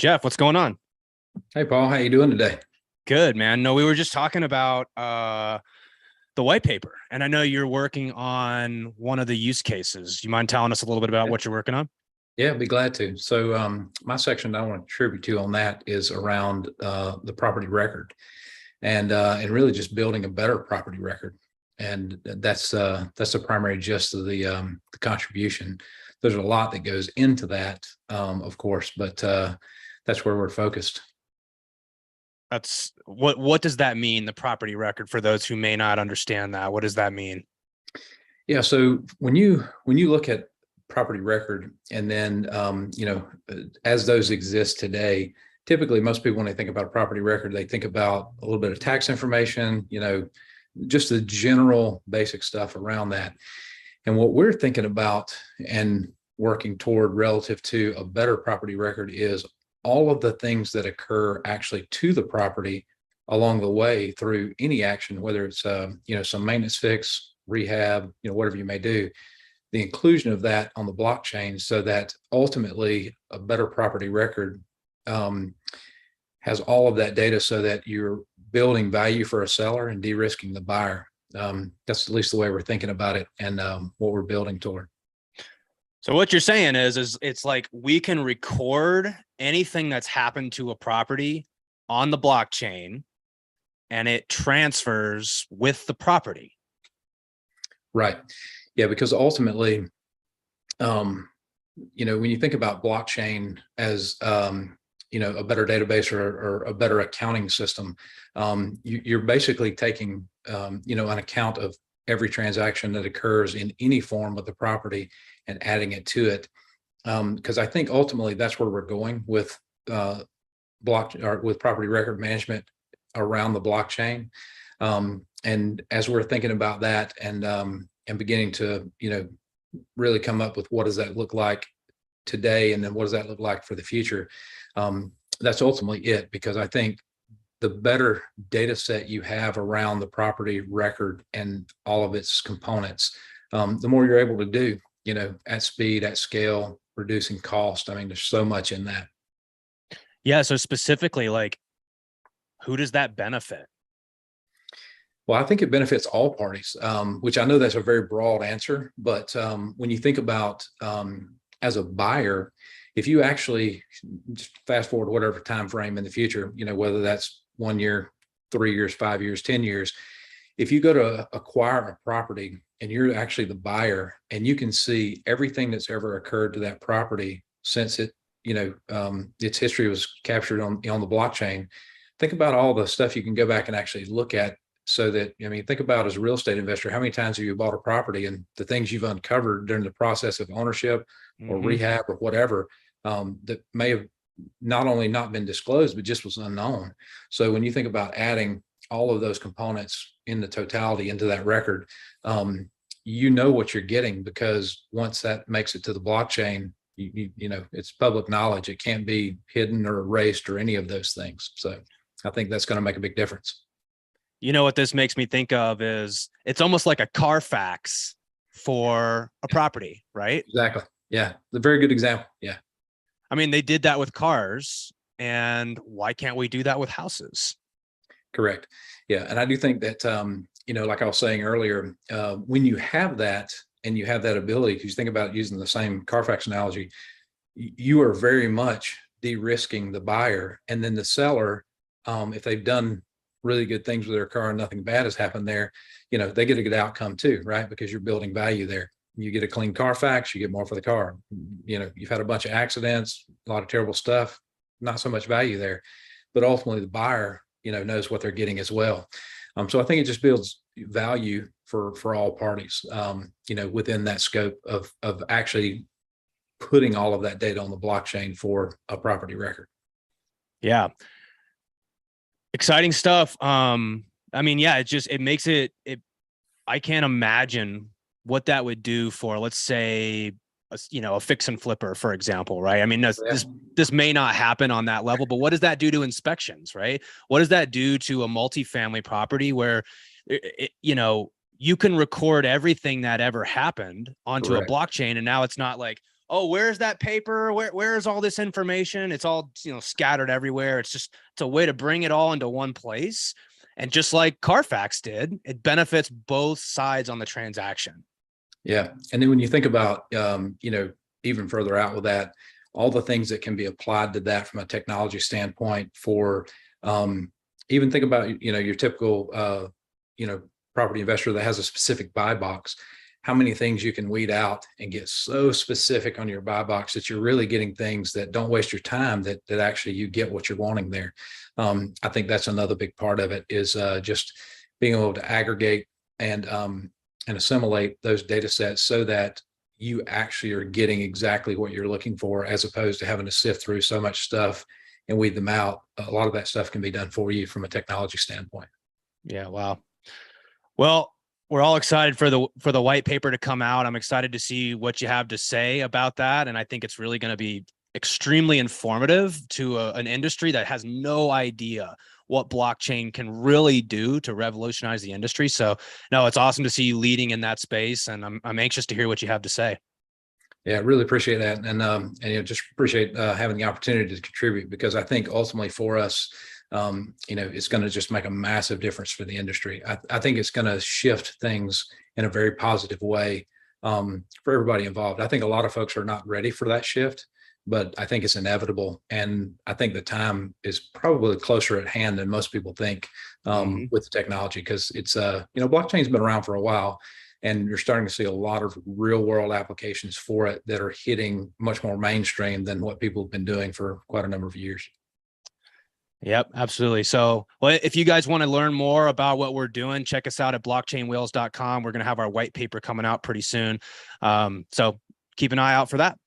Jeff, what's going on? Hey Paul, how you doing today? Good, man. No, we were just talking about the white paper, and I know you're working on one of the use cases. You mind telling us a little bit about Yeah, what you're working on? yeah, be glad to. My section I want to contribute to on that is around the property record and really just building a better property record. And that's the primary gist of the contribution. There's a lot that goes into that, of course, but that's where we're focused. That's what does that mean, the property record, for those who may not understand that? What does that mean? Yeah. So when you look at property record and then as those exist today, typically most people when they think about a property record, they think about a little bit of tax information, just the general basic stuff around that. And what we're thinking about and working toward relative to a better property record is all of the things that occur actually to the property along the way through any action, whether it's some maintenance fix, rehab, whatever you may do, the inclusion of that on the blockchain so that ultimately a better property record um, has all of that data so that you're building value for a seller and de-risking the buyer. That's at least the way we're thinking about it and what we're building toward. So what you're saying is it's like we can record anything that's happened to a property on the blockchain and it transfers with the property. Right. Yeah, because ultimately, when you think about blockchain as a better database or a better accounting system, you're basically taking an account of every transaction that occurs in any form of the property and adding it to it. Because I think ultimately that's where we're going with with property record management around the blockchain. And as we're thinking about that and beginning to really come up with what does that look like today, and then what does that look like for the future, that's ultimately it. Because I think the better data set you have around the property record and all of its components, the more you're able to do, at speed, at scale, reducing cost. I mean, there's so much in that. Yeah. So specifically, like, who does that benefit? Well, I think it benefits all parties, which I know that's a very broad answer, but when you think about as a buyer, if you actually just fast forward whatever time frame in the future, whether that's 1 year, 3 years, 5 years, 10 years, if you go to acquire a property and you're actually the buyer and you can see everything that's ever occurred to that property since its history was captured on the blockchain, think about all the stuff you can go back and actually look at. So that, think about as a real estate investor, how many times have you bought a property and the things you've uncovered during the process of ownership or rehab or whatever, that may have not only not been disclosed, but just was unknown. So when you think about adding all of those components in the totality into that record, you know what you're getting, because once that makes it to the blockchain, it's public knowledge. It can't be hidden or erased or any of those things. So I think that's going to make a big difference. You know what this makes me think of is it's almost like a Carfax for a property, right? Exactly. Yeah. A very good example. Yeah. I mean, they did that with cars, and why can't we do that with houses? Correct. Yeah. And I do think that, like I was saying earlier, when you have that and you have that ability, because you think about using the same Carfax analogy, you are very much de-risking the buyer, and then the seller, if they've done really good things with their car and nothing bad has happened there, they get a good outcome too, right? Because you're building value there. You get a clean Carfax, you get more for the car. You've had a bunch of accidents, a lot of terrible stuff, not so much value there, but ultimately the buyer, knows what they're getting as well. So I think it just builds value for all parties, within that scope of actually putting all of that data on the blockchain for a property record. Yeah. Exciting stuff. I mean, yeah, it makes it, I can't imagine what that would do for, let's say, a fix and flipper, for example, right? I mean, this may not happen on that level, but what does that do to inspections, right? What does that do to a multifamily property where, you can record everything that ever happened onto a Correct. blockchain, and now it's not like, oh, where's that paper? Where's all this information? It's all, scattered everywhere. It's a way to bring it all into one place. And just like Carfax did, it benefits both sides on the transaction. Yeah. And then when you think about, even further out with that, all the things that can be applied to that from a technology standpoint for, even think about, your typical, property investor that has a specific buy box, how many things you can weed out and get so specific on your buy box that you're really getting things that don't waste your time, that actually you get what you're wanting there. I think that's another big part of it, is just being able to aggregate and assimilate those data sets so that you actually are getting exactly what you're looking for, as opposed to having to sift through so much stuff and weed them out. A lot of that stuff can be done for you from a technology standpoint. Yeah. Wow. Well, we're all excited for the white paper to come out. I'm excited to see what you have to say about that. And I think it's really going to be extremely informative to an industry that has no idea what blockchain can really do to revolutionize the industry. So no, it's awesome to see you leading in that space. And I'm anxious to hear what you have to say. Yeah, really appreciate that. And just appreciate having the opportunity to contribute, because I think ultimately for us, it's going to just make a massive difference for the industry. I think it's going to shift things in a very positive way for everybody involved. I think a lot of folks are not ready for that shift, but I think it's inevitable. And I think the time is probably closer at hand than most people think with the technology, because it's, blockchain's been around for a while, and you're starting to see a lot of real world applications for it that are hitting much more mainstream than what people have been doing for quite a number of years. Yep, absolutely. So, well, if you guys want to learn more about what we're doing, check us out at blockchainwhales.com. We're going to have our white paper coming out pretty soon. So keep an eye out for that.